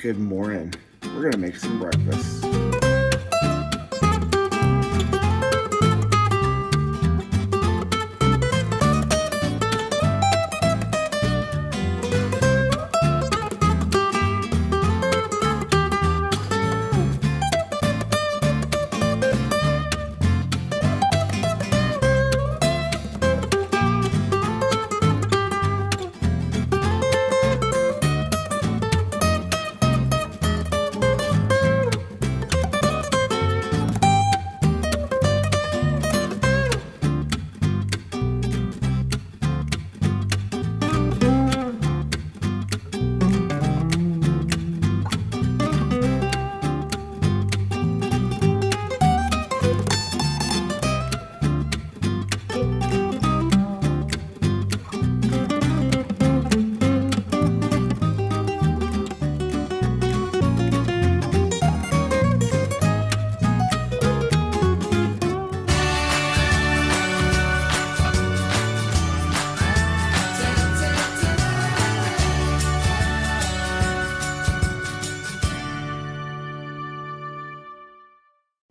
Good morning. We're going to make some breakfast.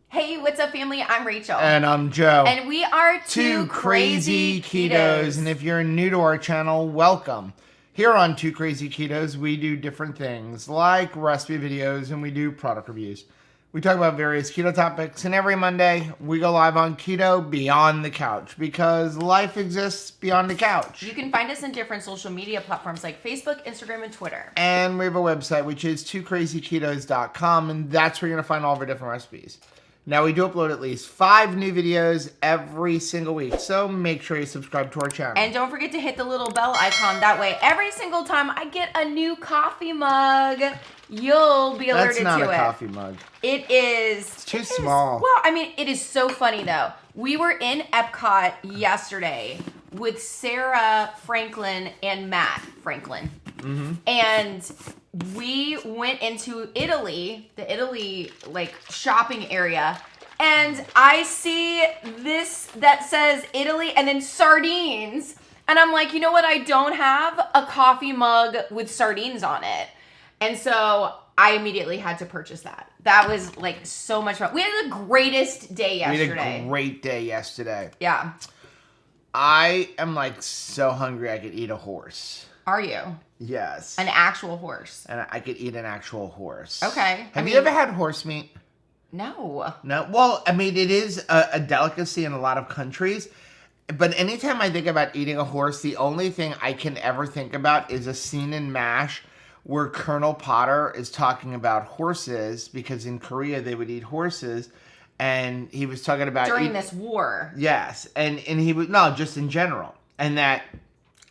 Hey, what's up, family? I'm Rachel. And I'm Joe. And we are two Crazy Ketos. And if you're new to our channel, welcome. Here on Two Crazy Ketos, we do different things like recipe videos and we do product reviews. We talk about various keto topics, and every Monday we go live on Keto Beyond the Couch because life exists beyond the couch. You can find us in different social media platforms like Facebook, Instagram, and Twitter. And we have a website, which is twocrazyketos.com, and that's where you're going to find all of our different recipes. Now, we do upload at least 5 new videos every single week, so make sure you subscribe to our channel. And don't forget to hit the little bell icon. That way, every single time I get a new coffee mug, you'll be alerted to it. That's not a coffee mug. It is. It's too small. Well, I mean, it is so funny, though. We were in Epcot yesterday with Sarah Franklin and Matt Franklin. Mm-hmm. And we went into Italy, the Italy like shopping area, and I see this that says Italy and then sardines. And I'm like, you know what? I don't have a coffee mug with sardines on it. And so I immediately had to purchase that. That was like so much fun. We had the greatest day yesterday. We had a great day yesterday. Yeah. I am like so hungry I could eat a horse. Are you? Yes. An actual horse. And I could eat an actual horse. Okay. Have you ever had horse meat? No. No? Well, I mean, it is a delicacy in a lot of countries. But anytime I think about eating a horse, the only thing I can ever think about is a scene in MASH where Colonel Potter is talking about horses, because in Korea they would eat horses. And he was talking about... During this war. Yes. And he was... No, just in general. And that...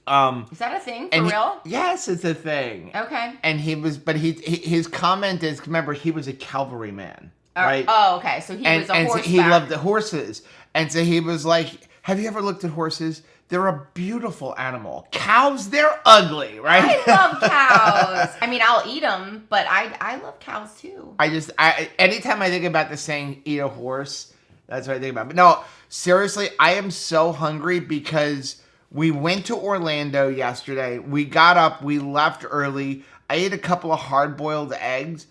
Is that a thing for real? Yes, it's a thing. Okay. And his comment is, remember, he was a cavalryman, right? Oh, okay. So he was a horseback. So he loved the horses. And so he was like, have you ever looked at horses? They're a beautiful animal. Cows, they're ugly, right? I love cows. I mean, I'll eat them, but I love cows too. Anytime I think about the saying, eat a horse, that's what I think about. But no, seriously, I am so hungry because... We went to Orlando yesterday. We got up. We left early. I ate a couple of hard-boiled eggs.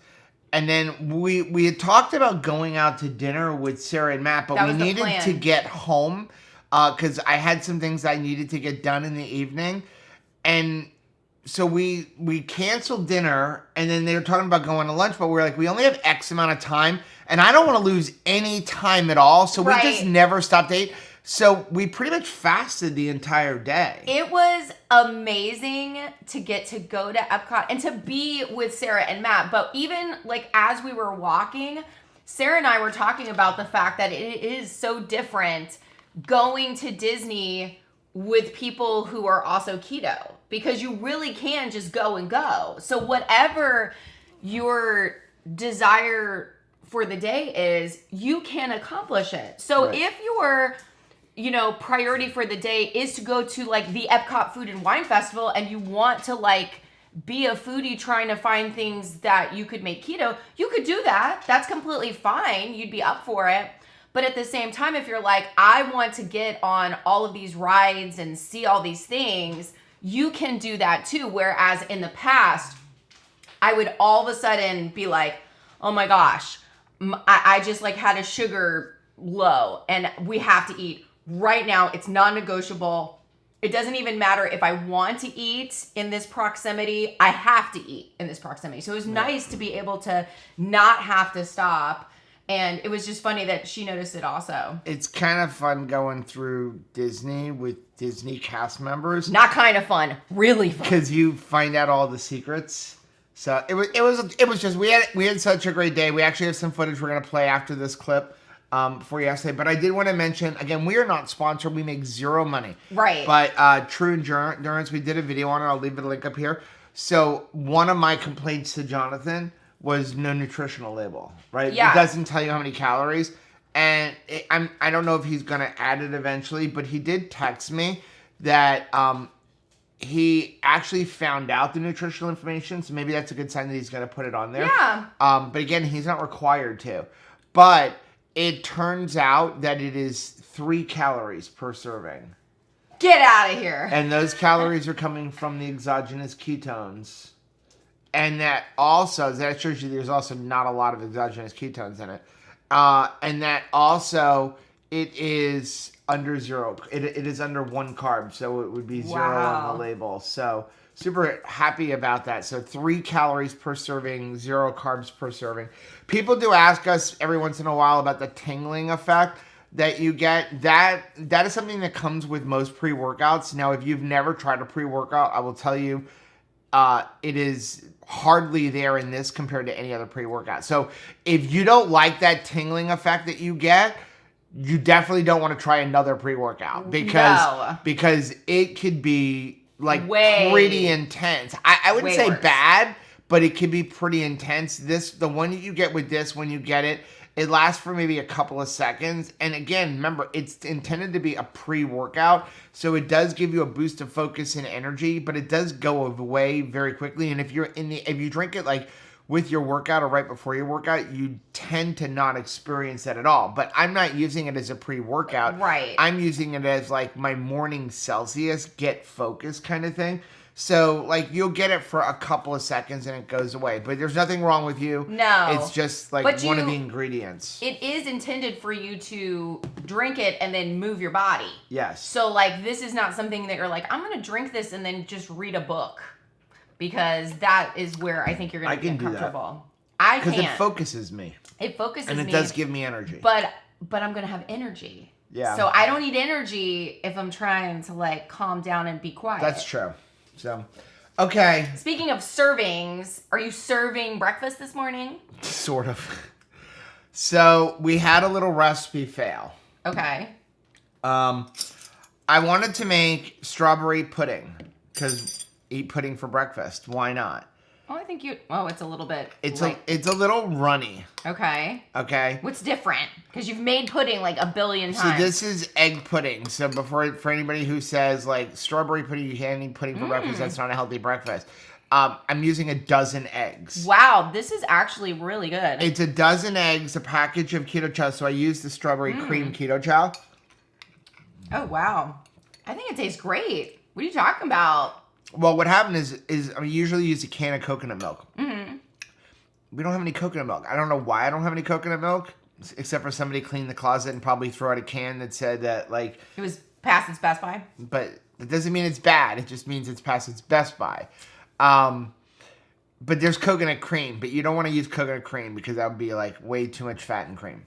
And then we had talked about going out to dinner with Sarah and Matt, but we needed to get home because I had some things I needed to get done in the evening. And so we canceled dinner, and then they were talking about going to lunch, but we were like, we only have X amount of time, and I don't want to lose any time at all. So we just never stopped to eat. So we pretty much fasted the entire day. It was amazing to get to go to Epcot and to be with Sarah and Matt. But even like as we were walking, Sarah and I were talking about the fact that it is so different going to Disney with people who are also keto, because you really can just go and go. So whatever your desire for the day is, you can accomplish it. So if you're... priority for the day is to go to like the Epcot Food and Wine Festival and you want to like be a foodie trying to find things that you could make keto, you could do that. That's completely fine. You'd be up for it. But at the same time, if you're like, I want to get on all of these rides and see all these things, you can do that too. Whereas in the past, I would all of a sudden be like, oh my gosh, I just like had a sugar low and we have to eat right now. It's non-negotiable. It doesn't even matter if I want to eat in this proximity. I have to eat in this proximity. So it was nice to be able to not have to stop. And it was just funny that she noticed it also. It's kind of fun going through Disney with Disney cast members. Not kind of fun, really fun. Because you find out all the secrets. So it was just we had such a great day. We actually have some footage we're gonna play after this clip for yesterday. But I did want to mention again, we are not sponsored. We make zero money. Right. But True Endurance, we did a video on it. I'll leave the link up here. So one of my complaints to Jonathan was no nutritional label, right? Yeah. It doesn't tell you how many calories. And I don't know if he's going to add it eventually, but he did text me that he actually found out the nutritional information. So maybe that's a good sign that he's going to put it on there. Yeah. But again, he's not required to. But it turns out that it is 3 calories per serving. Get out of here. And those calories are coming from the exogenous ketones. And that also, that shows you there's also not a lot of exogenous ketones in it. And that also, it is under 0. It is under 1 carb. So it would be 0 on the label. So super happy about that. So 3 calories per serving, 0 carbs per serving. People do ask us every once in a while about the tingling effect that you get. That is something that comes with most pre-workouts. Now, if you've never tried a pre-workout, I will tell you, it is hardly there in this compared to any other pre-workout. So if you don't like that tingling effect that you get, you definitely don't want to try another pre-workout because it could be like pretty intense. I wouldn't say bad, but it can be pretty intense. The one that you get with this, when you get it, it lasts for maybe a couple of seconds. And again, remember, it's intended to be a pre-workout. So it does give you a boost of focus and energy, but it does go away very quickly. And if you drink it like with your workout or right before your workout, you tend to not experience that at all. But I'm not using it as a pre-workout. Right. I'm using it as like my morning Celsius get focus kind of thing. So, like, you'll get it for a couple of seconds and it goes away. But there's nothing wrong with you. No. It's just, like, one of the ingredients. It is intended for you to drink it and then move your body. Yes. So, like, this is not something that you're like, I'm going to drink this and then just read a book. Because that is where I think you're going to get comfortable. I can't. Because it focuses me. It focuses me. And it does give me energy. But I'm going to have energy. Yeah. So, I don't need energy if I'm trying to, like, calm down and be quiet. That's true. So, okay. Speaking of servings, are you serving breakfast this morning? Sort of. So, we had a little recipe fail. Okay. I wanted to make strawberry pudding because eat pudding for breakfast. Why not? Oh, I think it's a little bit. It's a little runny. Okay. Okay. What's different? Because you've made pudding like a billion times. So this is egg pudding. So for anybody who says like strawberry pudding, you can't eat pudding for breakfast. That's not a healthy breakfast. I'm using a dozen eggs. Wow, this is actually really good. It's a dozen eggs, a package of keto chow. So I use the strawberry cream keto chow. Oh wow, I think it tastes great. What are you talking about? Well, what happened is I usually use a can of coconut milk. Mm-hmm. We don't have any coconut milk. I don't know why I don't have any coconut milk, except for somebody cleaned the closet and probably threw out a can that said that, like... It was past its best by? But it doesn't mean it's bad. It just means it's past its best by. But there's coconut cream, but you don't want to use coconut cream because that would be, like, way too much fat and cream.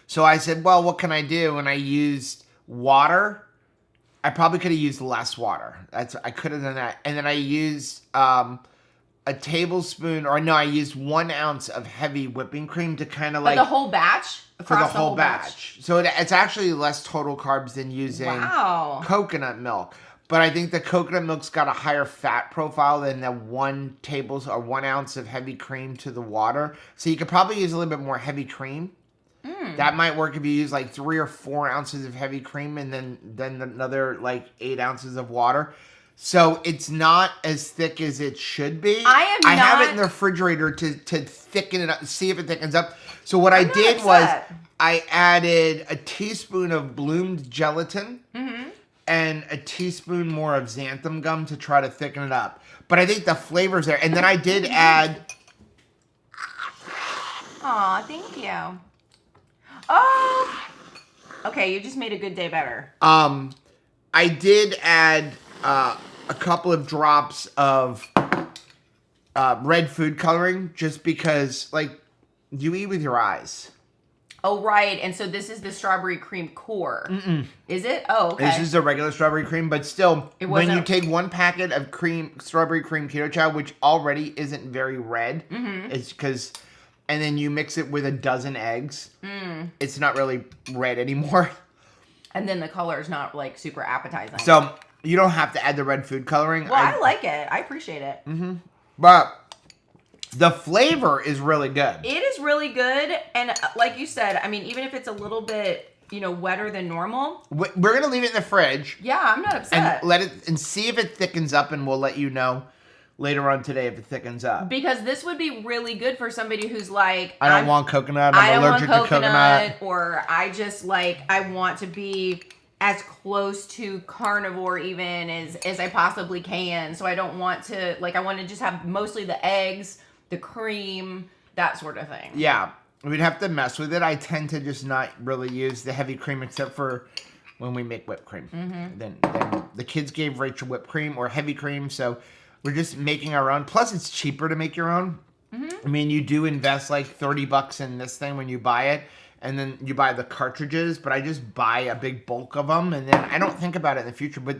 So I said, well, what can I do? And I used water. I probably could have used less water. I could have done that. And then I used a tablespoon, I used 1 ounce of heavy whipping cream to kind of like... the whole batch? For the whole batch. So it's actually less total carbs than using coconut milk. But I think the coconut milk's got a higher fat profile than the 1 ounce of heavy cream to the water. So you could probably use a little bit more heavy cream. That might work if you use like 3 or 4 ounces of heavy cream and then another like 8 ounces of water. So it's not as thick as it should be. I have it in the refrigerator to thicken it up, see if it thickens up. So what I did was I added a teaspoon of bloomed gelatin. Mm-hmm. and a teaspoon more of xanthan gum to try to thicken it up. But I think the flavor's there. And then I did add... Aw, thank you. Oh! Okay, you just made a good day better. I did add a couple of drops of red food coloring just because, like, you eat with your eyes. Oh, right. And so this is the strawberry cream core. Is it? Oh, okay. This is the regular strawberry cream, but still, when you wasn't- take one packet of strawberry cream keto chow, which already isn't very red, it's because, and then you mix it with a dozen eggs, it's not really red anymore. And then the color is not, like, super appetizing. So you don't have to add the red food coloring. Well, I like it. I appreciate it. But the flavor is really good. It is really good. And like you said, I mean, even if it's a little bit, wetter than normal. We're going to leave it in the fridge. Yeah, I'm not upset. And see if it thickens up, and we'll let you know later on today if it thickens up. Because this would be really good for somebody who's like, I don't want coconut. I'm allergic to coconut. Or I just I want to be as close to carnivore even as I possibly can. So I don't want to, I want to just have mostly the eggs, the cream, that sort of thing. Yeah, we'd have to mess with it. I tend to just not really use the heavy cream except for when we make whipped cream. Then the kids gave Rachel whipped cream or heavy cream, so we're just making our own. Plus, it's cheaper to make your own. I mean, you do invest like $30 in this thing when you buy it, and then you buy the cartridges, but I just buy a big bulk of them, and then I don't think about it in the future. But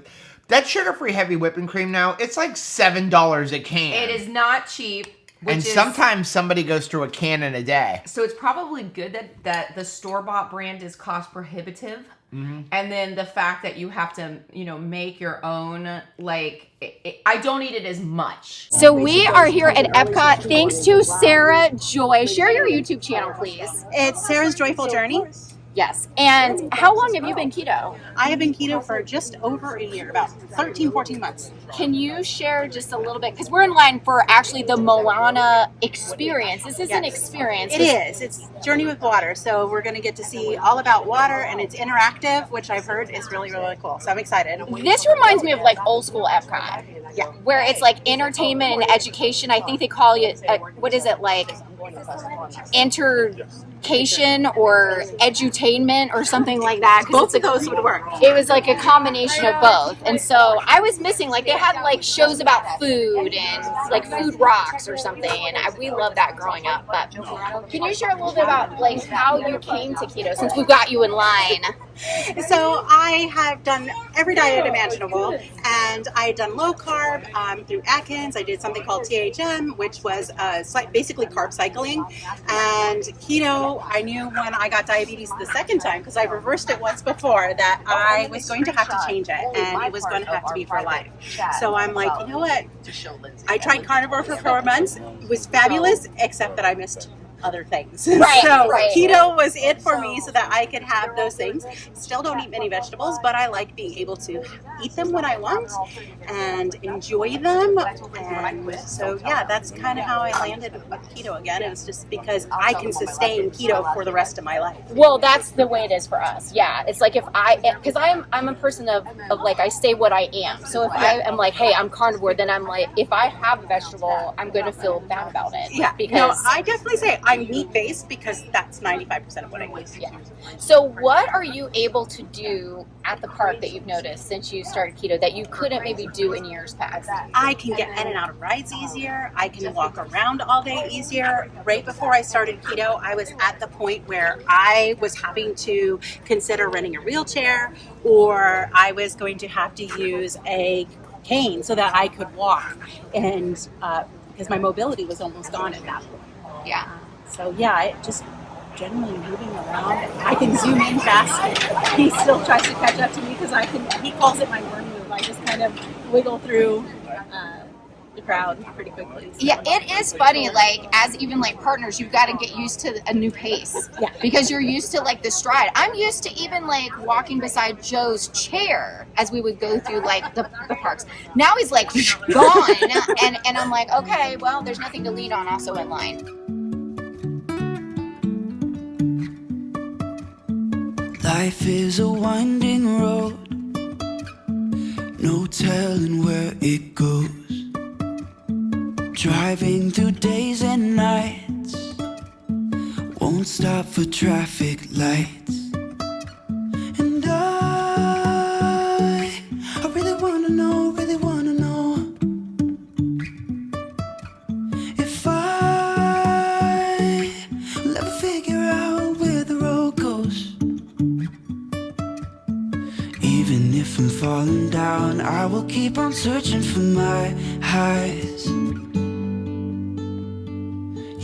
that sugar-free heavy whipping cream now, it's like $7 a can. It is not cheap. And sometimes somebody goes through a can in a day. So it's probably good that the store-bought brand is cost prohibitive. And then the fact that you have to, make your own, I don't eat it as much. So we are here at Epcot thanks to Sarah Joy. Share your YouTube channel, please. It's Sarah's Joyful Journey. Yes. And how long have you been keto? I have been keto for just over a year, about 13, 14 months. Can you share just a little bit? Because we're in line for actually the Moana experience. This is an experience. It is. It's Journey with Water. So we're going to get to see all about water, and it's interactive, which I've heard is really, really cool. So I'm excited. This reminds me of old school Epcot. Yeah. Where it's entertainment and education. I think they call it, what is it, entercation or edutainment or something like that. Both of those would work. It was a combination of both. And so I was missing, they had shows about food and food rocks or something. And we loved that growing up. But can you share a little bit about how you came to keto since we got you in line? So I have done every diet imaginable, and I had done low carb through Atkins. I did something called THM, which was basically carb cycling. And keto, I knew when I got diabetes the second time, because I reversed it once before, that I was going to have to change it, and it was going to have to be for life. So I'm like, you know what? I tried carnivore for 4 months. It was fabulous, except that I missed other things. Right, so right. Keto was it for me so that I could have those things. Still don't eat many vegetables, but I like being able to eat them when I want and enjoy them. And so yeah, that's kind of how I landed with keto again. It was just because I can sustain keto for the rest of my life. Well, that's the way it is for us. Yeah. It's because I'm a person of I stay what I am. So if I am hey, I'm carnivore, then I'm if I have a vegetable, I'm going to feel bad about it. Yeah. Because I definitely say I'm meat-based because that's 95% of what I eat. Yeah. So what are you able to do at the park that you've noticed since you started keto that you couldn't maybe do in years past? I can get in and out of rides easier. I can walk around all day easier. Right before I started keto, I was at the point where I was having to consider renting a wheelchair, or I was going to have to use a cane so that I could walk, and because my mobility was almost gone at that point. Yeah. So yeah, I just generally moving around. I can zoom in fast. He still tries to catch up to me because he calls it my worm move. I just kind of wiggle through the crowd pretty quickly. So. Yeah, it is funny. As even partners, you've got to get used to a new pace. Yeah. Because you're used to the stride. I'm used to even walking beside Joe's chair as we would go through the parks. Now he's gone, and I'm okay, well, there's nothing to lean on also in line. Life is a winding road, no telling where it goes. Driving through days and nights, won't stop for traffic lights. And I really wanna know, if I'll ever figure out where the road goes. Even if I'm falling down, I will keep on searching for my highs.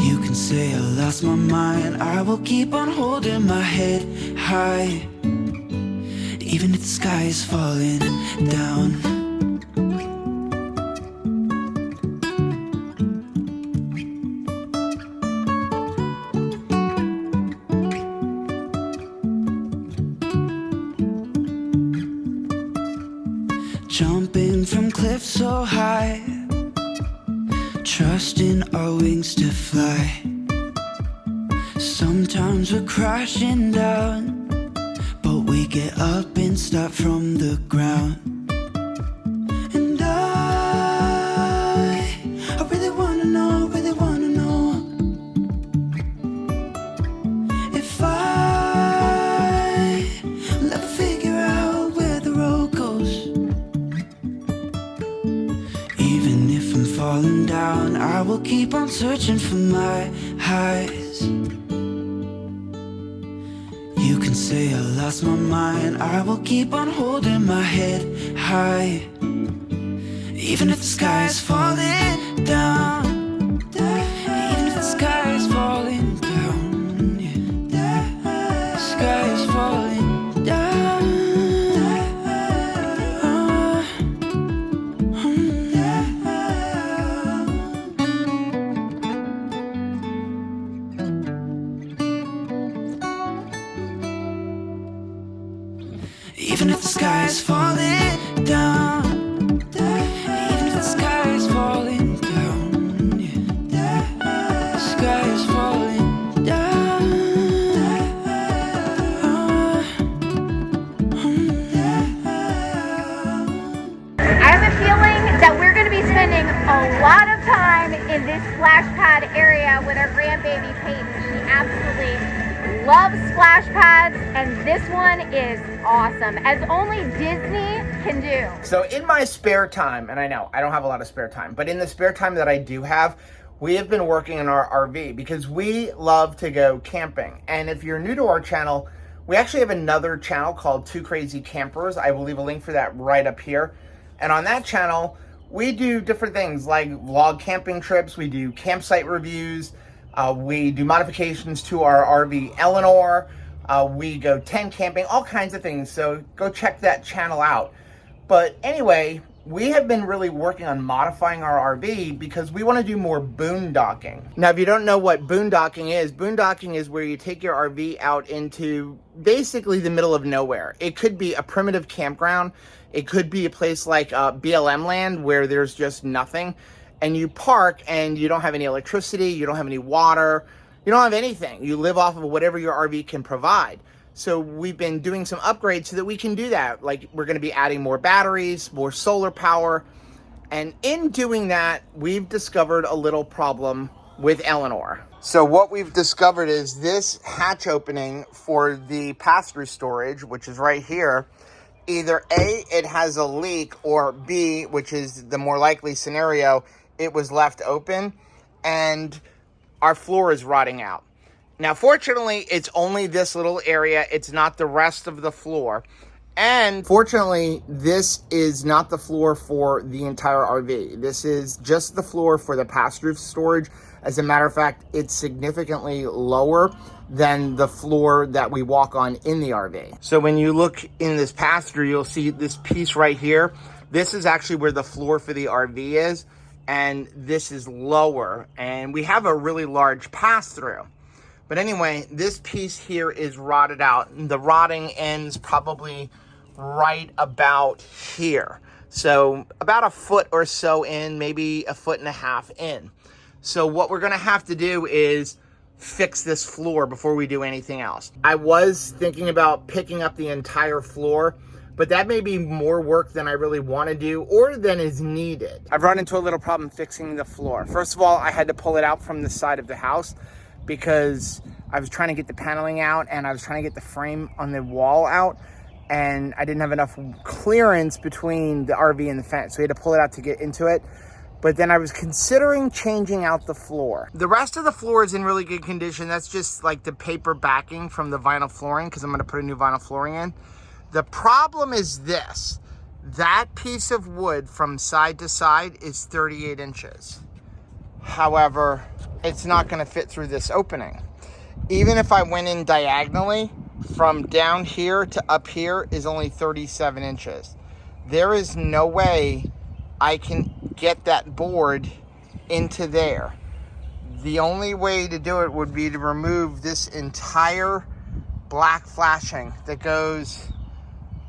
You can say I lost my mind, I will keep on holding my head high. Even if the sky is falling down. Jumping from cliffs so high, trusting our wings to fly. Sometimes we're crashing down, but we get up and start from the ground. And I really wanna know, if I'll ever figure out where the road goes. Even if I'm falling down, I will keep on searching for my highs. You can say I lost my mind, I will keep on holding my head high. Even if the sky is falling down, even if the sky is falling down, yeah. The sky is falling down. Even if the sky is falling down, even if the sky is falling down, yeah. The sky is falling down. I have a feeling that we're going to be spending a lot of time in this splash pad area with our grandbaby Peyton. She absolutely loves splash pads, and this one is awesome, as only Disney can do. So in my spare time, and I know I don't have a lot of spare time, but in the spare time that I do have, we have been working on our RV because we love to go camping. And if you're new to our channel, we actually have another channel called Two Crazy Campers. I will leave a link for that right up here. And on that channel, we do different things like vlog camping trips, we do campsite reviews, we do modifications to our RV Eleanor, we go tent camping, all kinds of things. So go check that channel out. But anyway, we have been really working on modifying our RV because we want to do more boondocking. Now, if you don't know what boondocking is where you take your RV out into basically the middle of nowhere. It could be a primitive campground. It could be a place like BLM land where there's just nothing. And you park and you don't have any electricity, you don't have any water, you don't have anything. You live off of whatever your RV can provide. So we've been doing some upgrades so that we can do that. Like we're gonna be adding more batteries, more solar power. And in doing that, we've discovered a little problem with Eleanor. So what we've discovered is this hatch opening for the pass-through storage, which is right here, either A, it has a leak, or B, which is the more likely scenario, it was left open and our floor is rotting out. Now, fortunately, it's only this little area. It's not the rest of the floor. And fortunately, this is not the floor for the entire RV. This is just the floor for the pass-through storage. As a matter of fact, it's significantly lower than the floor that we walk on in the RV. So when you look in this pass-through, you'll see this piece right here. This is actually where the floor for the RV is, and this is lower. And we have a really large pass-through. But anyway, this piece here is rotted out. The rotting ends probably right about here. So about a foot or so in, maybe a foot and a half in. So what we're gonna have to do is fix this floor before we do anything else. I was thinking about picking up the entire floor, but that may be more work than I really want to do or than is needed. I've run into a little problem fixing the floor. First of all, I had to pull it out from the side of the house because I was trying to get the paneling out and I was trying to get the frame on the wall out, and I didn't have enough clearance between the RV and the fence, so we had to pull it out to get into it. But then I was considering changing out the floor. The rest of the floor is in really good condition. That's just like the paper backing from the vinyl flooring, because I'm gonna put a new vinyl flooring in. The problem is this: that piece of wood from side to side is 38 inches. However, it's not gonna fit through this opening. Even if I went in diagonally, from down here to up here is only 37 inches. There is no way I can get that board into there. The only way to do it would be to remove this entire black flashing that goes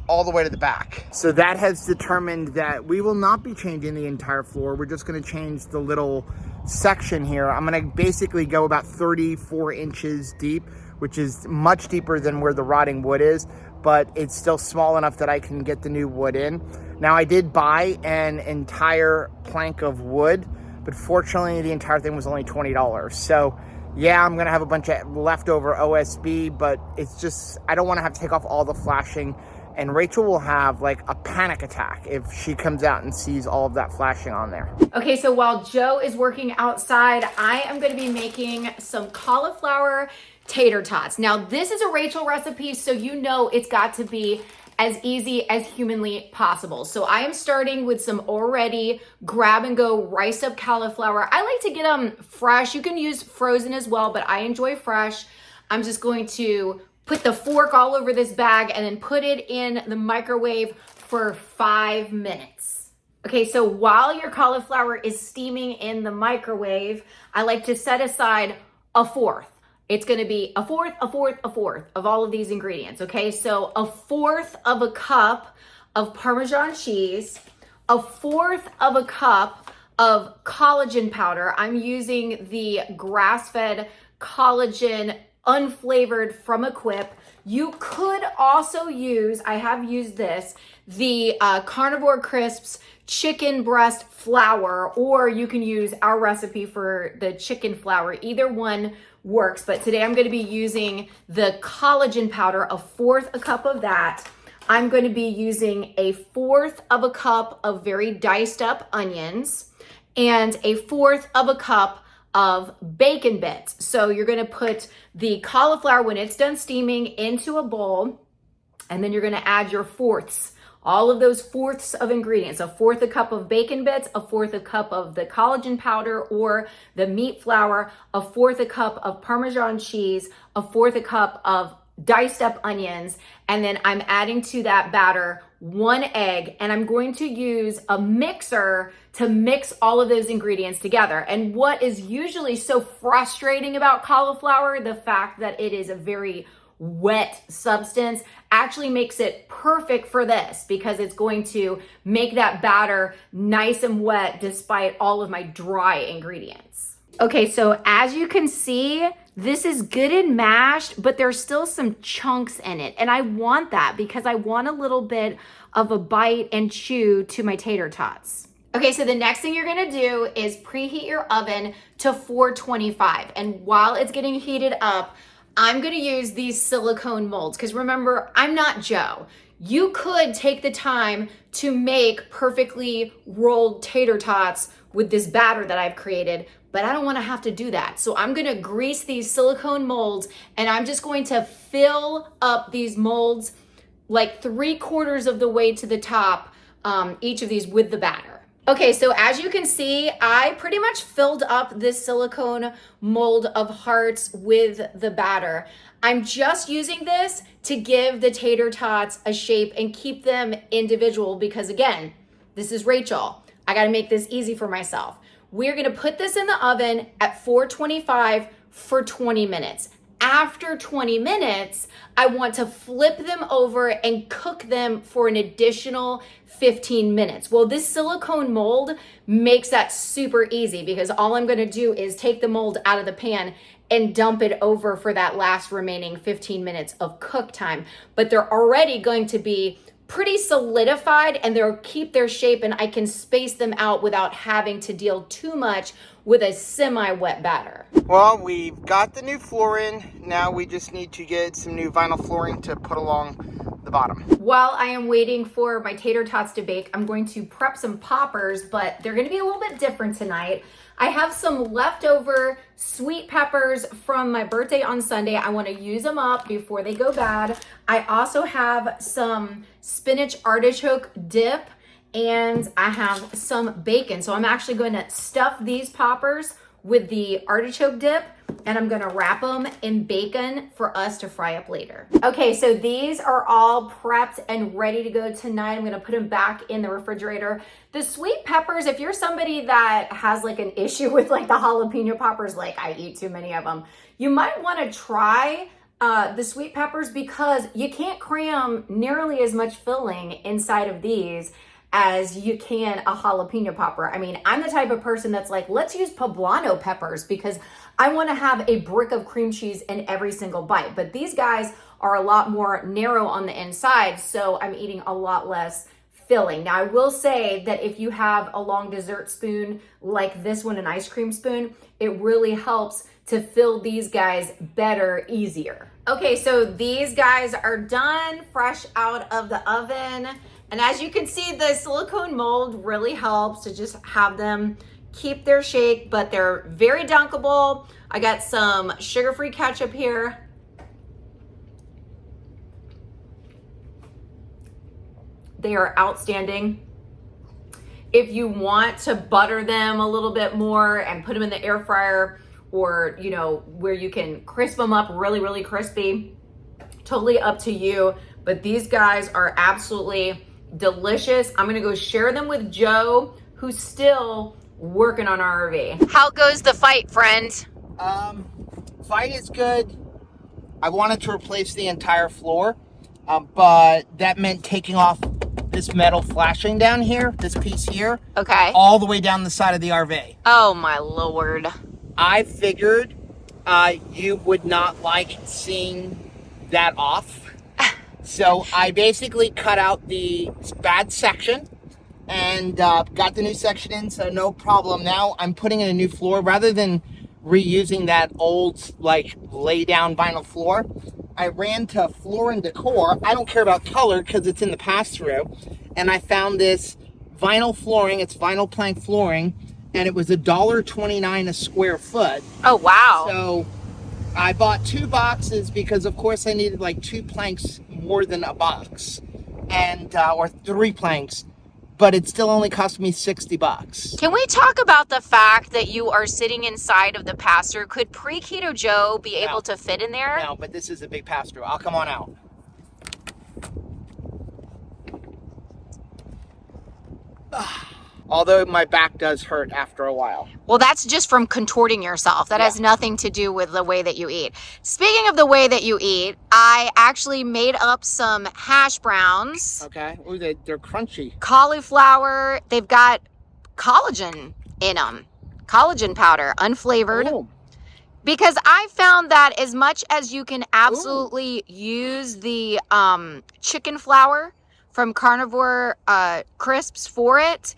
all the way to the back. So that has determined that we will not be changing the entire floor. We're just gonna change the little section here. I'm gonna basically go about 34 inches deep, which is much deeper than where the rotting wood is, but it's still small enough that I can get the new wood in. Now, I did buy an entire plank of wood, but fortunately the entire thing was only $20. So yeah, I'm gonna have a bunch of leftover OSB, but it's just, I don't wanna have to take off all the flashing, and Rachel will have like a panic attack if she comes out and sees all of that flashing on there. Okay, so while Joe is working outside, I am gonna be making some cauliflower tater tots. Now, this is a Rachel recipe, so you know it's got to be as easy as humanly possible. So I am starting with some already grab and go riced up cauliflower. I like to get them fresh. You can use frozen as well, but I enjoy fresh. I'm just going to put the fork all over this bag and then put it in the microwave for 5 minutes. Okay, so while your cauliflower is steaming in the microwave, I like to set aside a fourth. It's gonna be a fourth of all of these ingredients, okay? So a fourth of a cup of Parmesan cheese, a fourth of a cup of collagen powder. I'm using the grass-fed collagen unflavored from Equip. You could also use, I have used this, the Carnivore Crisps chicken breast flour, or you can use our recipe for the chicken flour. Either one works, but today I'm going to be using the collagen powder, a fourth a cup of that. I'm going to be using a fourth of a cup of very diced up onions and a fourth of a cup of bacon bits. So you're going to put the cauliflower, when it's done steaming, into a bowl, and then you're going to add your fourths. All of those fourths of ingredients: a fourth a cup of bacon bits, a fourth a cup of the collagen powder or the meat flour, a fourth a cup of Parmesan cheese, a fourth a cup of diced up onions, and then I'm adding to that batter 1 egg, and I'm going to use a mixer to mix all of those ingredients together. And what is usually so frustrating about cauliflower, the fact that it is a very wet substance, actually makes it perfect for this, because it's going to make that batter nice and wet despite all of my dry ingredients. Okay, so as you can see, this is good and mashed, but there's still some chunks in it. And I want that because I want a little bit of a bite and chew to my tater tots. Okay, so the next thing you're gonna do is preheat your oven to 425. And while it's getting heated up, I'm gonna use these silicone molds, because remember, I'm not Joe. You could take the time to make perfectly rolled tater tots with this batter that I've created, but I don't wanna have to do that. So I'm gonna grease these silicone molds, and I'm just going to fill up these molds like 3/4 of the way to the top, each of these with the batter. Okay, so as you can see, I pretty much filled up this silicone mold of hearts with the batter. I'm just using this to give the tater tots a shape and keep them individual, because again, this is Rachel. I gotta make this easy for myself. We're gonna put this in the oven at 425 for 20 minutes. After 20 minutes, I want to flip them over and cook them for an additional 15 minutes. Well, this silicone mold makes that super easy, because all I'm gonna do is take the mold out of the pan and dump it over for that last remaining 15 minutes of cook time. But they're already going to be pretty solidified and they'll keep their shape, and I can space them out without having to deal too much with a semi-wet batter. Well, we've got the new floor in. Now we just need to get some new vinyl flooring to put along the bottom. While I am waiting for my tater tots to bake, I'm going to prep some poppers, but they're gonna be a little bit different tonight. I have some leftover sweet peppers from my birthday on Sunday. I wanna use them up before they go bad. I also have some spinach artichoke dip, and I have some bacon. So I'm actually going to stuff these poppers with the artichoke dip, and I'm gonna wrap them in bacon for us to fry up later. Okay, so these are all prepped and ready to go tonight. I'm gonna put them back in the refrigerator. The sweet peppers, if you're somebody that has like an issue with like the jalapeno poppers, like I eat too many of them, you might wanna try the sweet peppers, because you can't cram nearly as much filling inside of these as you can a jalapeno popper. I mean, I'm the type of person that's like, let's use poblano peppers because I want to have a brick of cream cheese in every single bite. But these guys are a lot more narrow on the inside, so I'm eating a lot less filling. Now, I will say that if you have a long dessert spoon like this one, an ice cream spoon, it really helps to fill these guys better, easier. Okay, so these guys are done, fresh out of the oven. And as you can see, the silicone mold really helps to just have them keep their shape, but they're very dunkable. I got some sugar-free ketchup here. They are outstanding. If you want to butter them a little bit more and put them in the air fryer, or, you know, where you can crisp them up really, really crispy, totally up to you. But these guys are absolutely delicious. I'm gonna go share them with Joe, who's still working on RV. How goes the fight, friend? Fight is good. I wanted to replace the entire floor, but that meant taking off this metal flashing down here, this piece here. Okay. All the way down the side of the RV. Oh my Lord. I figured you would not like seeing that off. So I basically cut out the bad section and got the new section in, so no problem. Now I'm putting in a new floor. Rather than reusing that old, like, lay down vinyl floor, I ran to Floor and Decor. I don't care about color because it's in the pass-through. And I found this vinyl flooring. It's vinyl plank flooring, and it was $1.29 a square foot. Oh, wow. So I bought 2 boxes because, of course, I needed like 2 planks more than a box, and or 3 planks, but it still only cost me $60. Can we talk about the fact that you are sitting inside of the pass-through? Could pre-keto Joe be able to fit in there? No, but this is a big pass-through. I'll come on out. Although my back does hurt after a while. Well, that's just from contorting yourself. That has nothing to do with the way that you eat. Speaking of the way that you eat, I actually made up some hash browns. Okay. Ooh, they're crunchy. Cauliflower. They've got collagen in them. Collagen powder, unflavored. Ooh. Because I found that as much as you can absolutely use the chicken flour from Carnivore crisps for it,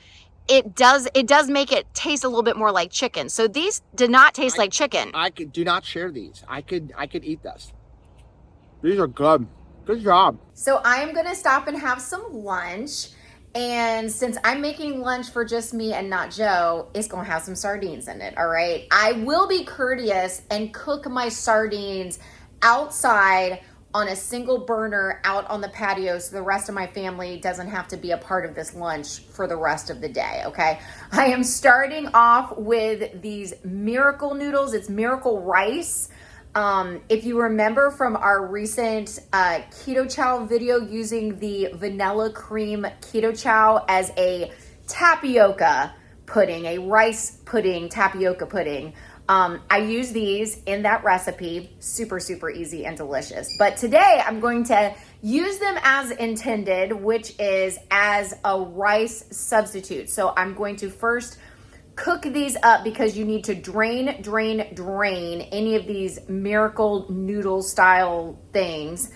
it does make it taste a little bit more like chicken. So these did not taste like chicken. Do not share these. I could eat this. These are good. Good job. So I'm gonna stop and have some lunch. And since I'm making lunch for just me and not Joe, it's gonna have some sardines in it, all right? I will be courteous and cook my sardines outside on a single burner out on the patio so the rest of my family doesn't have to be a part of this lunch for the rest of the day, okay? I am starting off with these Miracle noodles. It's Miracle rice. If you remember from our recent Keto Chow video using the vanilla cream Keto Chow as a tapioca pudding, a rice pudding, tapioca pudding, I use these in that recipe. Super, super easy and delicious. But today I'm going to use them as intended, which is as a rice substitute. So I'm going to first cook these up because you need to drain any of these Miracle noodle style things.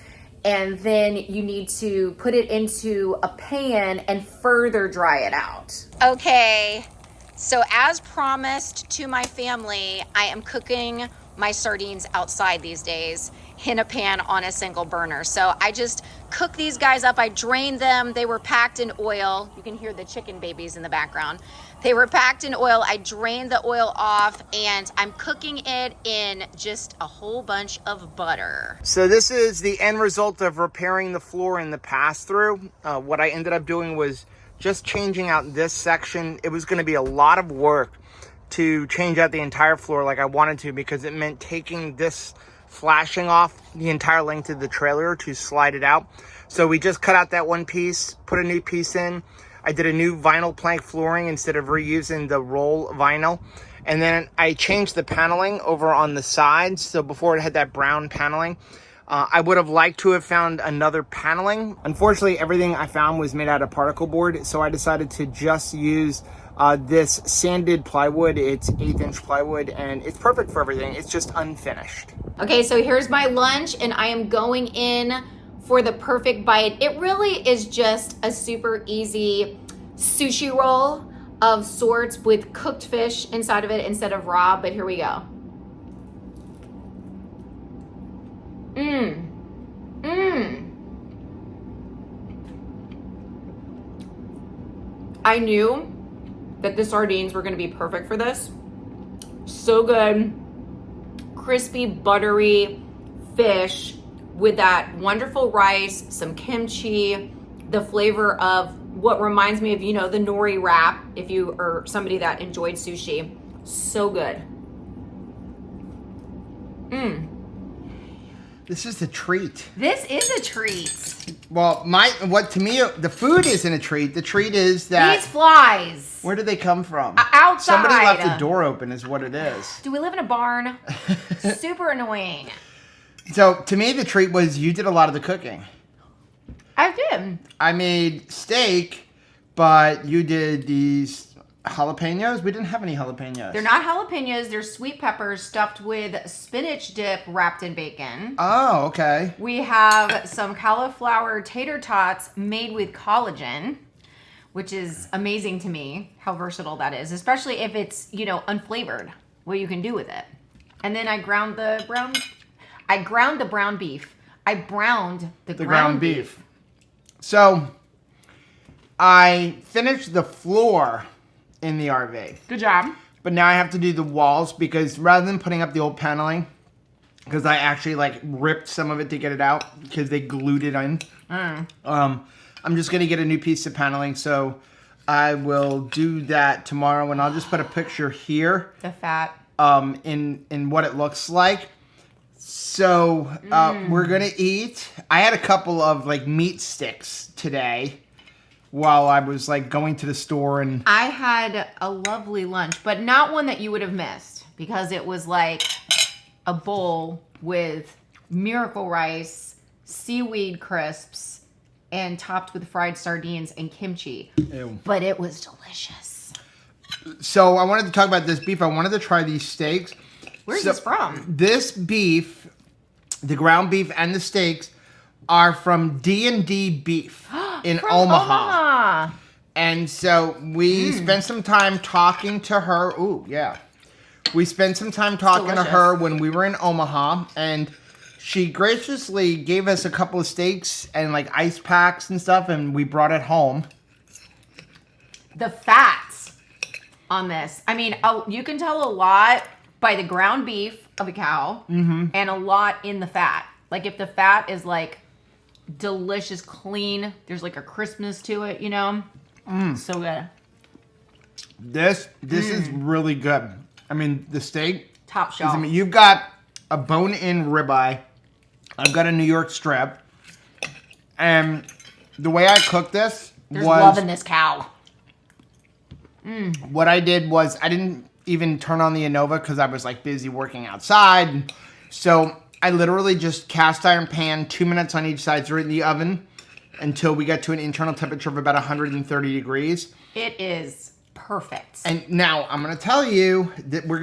and then you need to put it into a pan and further dry it out. Okay, so as promised to my family, I am cooking my sardines outside these days in a pan on a single burner. So I just cook these guys up. I drained them. They were packed in oil. You can hear the chicken babies in the background. They were packed in oil. I drained the oil off and I'm cooking it in just a whole bunch of butter. So this is the end result of repairing the floor in the pass-through. What I ended up doing was just changing out this section. It was going to be a lot of work to change out the entire floor like I wanted to, because it meant taking this flashing off the entire length of the trailer to slide it out. So we just cut out that one piece, put a new piece in. I did a new vinyl plank flooring instead of reusing the roll vinyl. And then I changed the paneling over on the sides. So before it had that brown paneling, I would have liked to have found another paneling. Unfortunately, everything I found was made out of particle board. So I decided to just use this sanded plywood. It's 1/8" plywood and it's perfect for everything. It's just unfinished. Okay, so here's my lunch and I am going in for the perfect bite. It really is just a super easy sushi roll of sorts with cooked fish inside of it instead of raw, but here we go. I knew that the sardines were gonna be perfect for this. So good. Crispy, buttery fish with that wonderful rice, some kimchi, the flavor of what reminds me of, you know, the nori wrap, if you are somebody that enjoyed sushi. So good. This is a treat. This is a treat. Well, to me, the food isn't a treat. The treat is that... These flies. Where did they come from? Outside. Somebody left the door open is what it is. Do we live in a barn? Super annoying. So, to me, the treat was you did a lot of the cooking. I did. I made steak, but you did these jalapenos. We didn't have any jalapenos. They're not jalapenos. They're sweet peppers stuffed with spinach dip wrapped in bacon. Oh, okay. We have some cauliflower tater tots made with collagen, which is amazing to me how versatile that is, especially if it's, you know, unflavored, what you can do with it. And then I ground the brown beef. I browned the ground beef. So, I finished the floor in the RV. Good job. But now I have to do the walls because rather than putting up the old paneling, because I actually like ripped some of it to get it out because they glued it in. I'm just gonna get a new piece of paneling, so I will do that tomorrow, and I'll just put a picture here. The fat. In what it looks like. So we're gonna eat. I had a couple of like meat sticks today while I was like going to the store, and I had a lovely lunch, but not one that you would have missed because it was like a bowl with miracle rice, seaweed crisps, and topped with fried sardines and kimchi. Ew. But it was delicious. So I wanted to talk about this beef. I wanted to try these steaks. Where's this from? This beef, the ground beef and the steaks, are from D&D Beef in Omaha. And so we spent some time talking to her. Ooh, yeah. We spent some time talking to her when we were in Omaha, and she graciously gave us a couple of steaks and like ice packs and stuff, and we brought it home. The fats on this. I mean, you can tell a lot by the ground beef of a cow and a lot in the fat. Like if the fat is like delicious, clean, there's like a crispness to it, you know? So good. This is really good. I mean, the steak. Top shelf. I mean, you've got a bone-in ribeye. I've got a New York strip. And the way I cooked this There's love in this cow. What I did was I didn't even turn on the Innova because I was like busy working outside. So I literally just cast iron pan, 2 minutes on each side, threw it in the oven until we got to an internal temperature of about 130 degrees. It is perfect. And now I'm gonna tell you that we're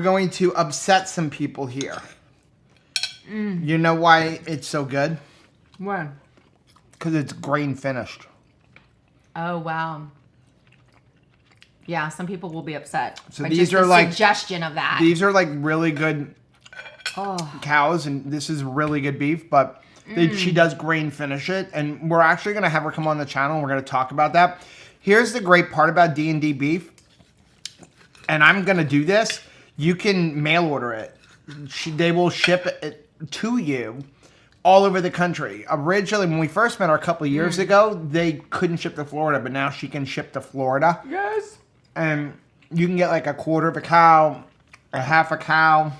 going to upset some people here. You know why it's so good? Why? Because it's grain finished. Oh, wow. Yeah, some people will be upset. So by these just are the like suggestion of that. These are like really good Oh, cows, and this is really good beef, but she does grain finish it, and we're actually going to have her come on the channel, and we're going to talk about that. Here's the great part about D&D beef, and I'm going to do this. You can mail order it. They will ship it to you all over the country. Originally, when we first met her a couple of years ago, they couldn't ship to Florida, but now she can ship to Florida. yes. And you can get like a quarter of a cow, a half a cow.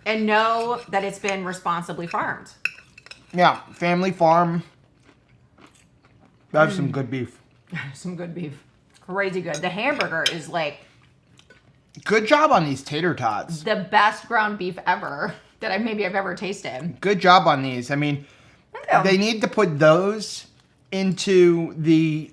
And know that it's been responsibly farmed. Yeah, family farm. That's some good beef. Some good beef. Crazy good. The hamburger is like Good job on these tater tots. the best ground beef ever that I've ever tasted. Good job on these. I mean, Yeah. they need to put those into the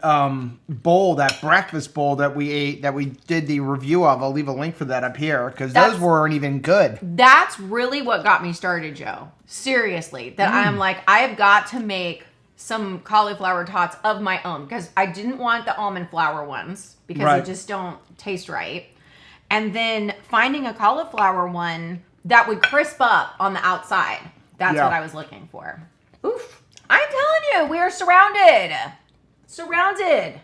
bowl, that breakfast bowl that we ate, that we did the review of. I'll leave a link for that up here because those weren't even good. That's really what got me started, Joe. Seriously. That I'm like, I've got to make some cauliflower tots of my own because I didn't want the almond flour ones because Right. they just don't taste right. And then finding a cauliflower one that would crisp up on the outside. That's Yeah. what I was looking for. Oof. I'm telling you, we are surrounded. Surrounded.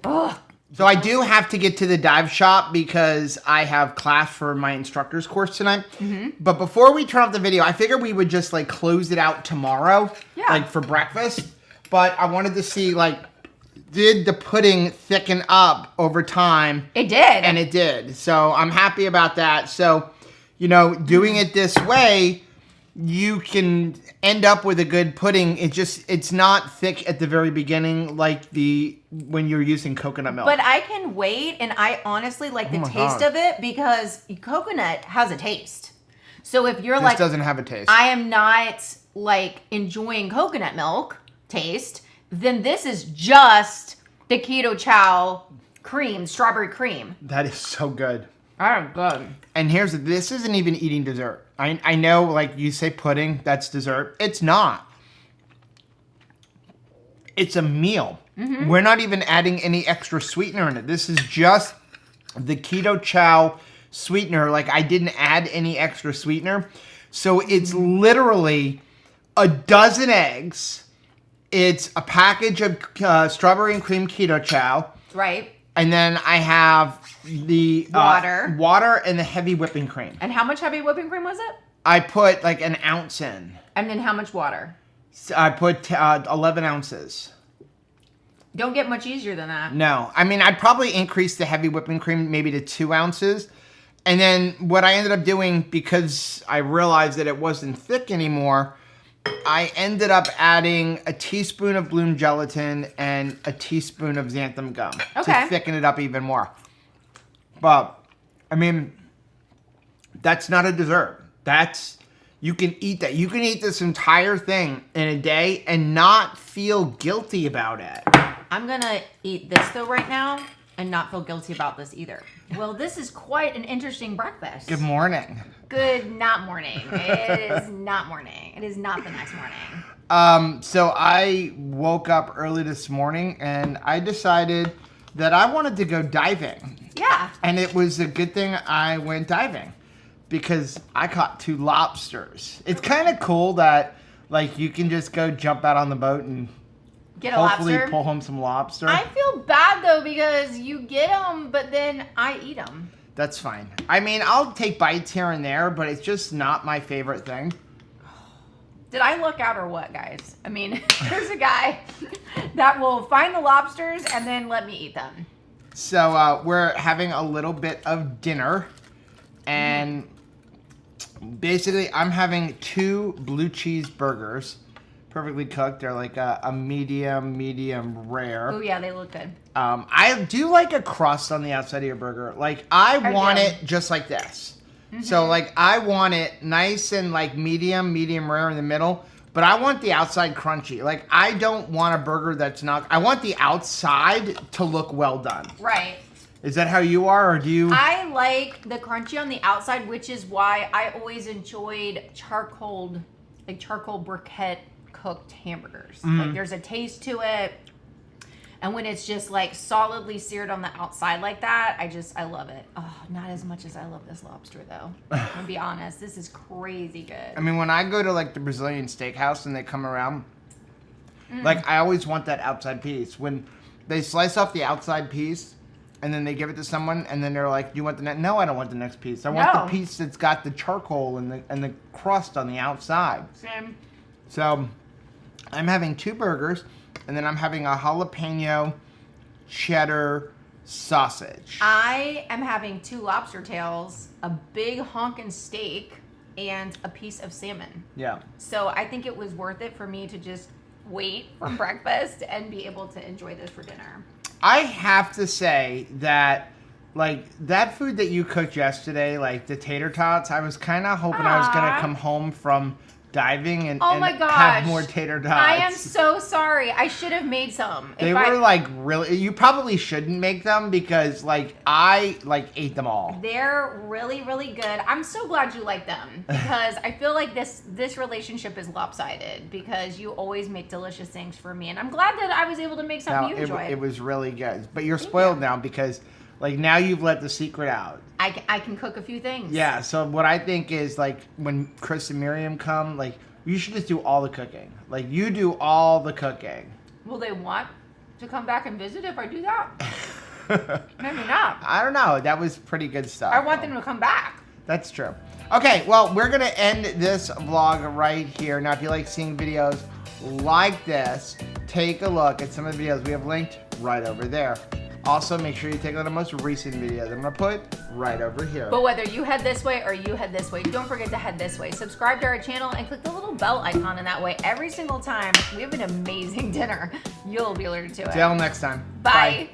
Ugh. So I do have to get to the dive shop because I have class for my instructor's course tonight. But before we turn off the video, I figured we would just like close it out tomorrow, Yeah. like for breakfast. But I wanted to see like, did the pudding thicken up over time? It did. And it did. So I'm happy about that. So, you know, doing it this way, you can end up with a good pudding. It's not thick at the very beginning like when you're using coconut milk. But I can wait, and I honestly like the my taste God. of it because coconut has a taste. So if you're this like, doesn't have a taste. I am not like enjoying coconut milk taste, then this is just the Keto Chow cream, strawberry cream. That is so good. Oh, good. And this isn't even eating dessert. I know, like you say pudding, that's dessert. It's not. It's a meal. We're not even adding any extra sweetener in it. This is just the Keto Chow sweetener. Like, I didn't add any extra sweetener. So it's literally a dozen eggs. It's a package of strawberry and cream Keto Chow. Right. And then I have the water and the heavy whipping cream. And how much heavy whipping cream was it? I put like an ounce in. And then how much water? So I put 11 ounces. Don't get much easier than that. No, I mean, I'd probably increase the heavy whipping cream maybe to 2 ounces. And then what I ended up doing, because I realized that it wasn't thick anymore, I ended up adding a teaspoon of bloom gelatin and a teaspoon of xanthan gum to thicken it up even more. But, I mean, that's not a dessert. You can eat that. You can eat this entire thing in a day and not feel guilty about it. I'm going to eat this though right now and not feel guilty about this either. Well, this is quite an interesting breakfast. Good morning. Good not morning. It is not morning. It is not the next morning. So I woke up early this morning and I decided that I wanted to go diving. Yeah. And it was a good thing I went diving because I caught 2 lobsters. It's kind of cool that like you can just go jump out on the boat and Get a hopefully lobster. pull home some lobster. I feel bad though because you get them, but then I eat them. That's fine. I mean, I'll take bites here and there, but it's just not my favorite thing. Did I look out or what, guys? I mean, there's a guy that will find the lobsters and then let me eat them. So we're having a little bit of dinner, and basically I'm having 2 blue cheese burgers, perfectly cooked. They're like a medium rare. Oh yeah, they look good. I do like a crust on the outside of your burger. Like I want do. it just like this. So like I want it nice and like medium rare in the middle, but I want the outside crunchy. Like I don't want a burger that's not, I want the outside to look well done. Right. Is that how you are, or do you? I like the crunchy on the outside, which is why I always enjoyed charcoal briquette cooked hamburgers. Like there's a taste to it. And when it's just like solidly seared on the outside like that, I love it. Oh, not as much as I love this lobster though. I'm gonna be honest, this is crazy good. I mean, when I go to like the Brazilian steakhouse and they come around, like I always want that outside piece. When they slice off the outside piece and then they give it to someone and then they're like, "Do you want the next?" No, I don't want the next piece. I want the piece that's got the charcoal and the crust on the outside. Same. So, I'm having 2 burgers. And then I'm having a jalapeno cheddar sausage. I am having 2 lobster tails, a big honkin' steak, and a piece of salmon. Yeah. So I think it was worth it for me to just wait for breakfast and be able to enjoy this for dinner. I have to say that, like, that food that you cooked yesterday, like the tater tots, I was kind of hoping I was going to come home from diving and my gosh, have more tater tots. I am so sorry. I should have made some. They were like really. You probably shouldn't make them because like I like ate them all. They're really, really good. I'm so glad you like them because I feel like this relationship is lopsided because you always make delicious things for me, and I'm glad that I was able to make something you enjoy. It was really good, but you're spoiled now because like now you've let the secret out. I can cook a few things. Yeah, so what I think is, like, when Chris and Miriam come, like, you should just do all the cooking. Like, you do all the cooking. Will they want to come back and visit if I do that? Maybe not. I don't know. That was pretty good stuff. I want them to come back. That's true. Okay, well, we're going to end this vlog right here. Now, if you like seeing videos like this, take a look at some of the videos we have linked right over there. Also, make sure you take a look at the most recent videos I'm going to put right over here. But whether you head this way or you head this way, don't forget to head this way. Subscribe to our channel and click the little bell icon, and that way every single time we have an amazing dinner, you'll be alerted to it. Till next time. Bye.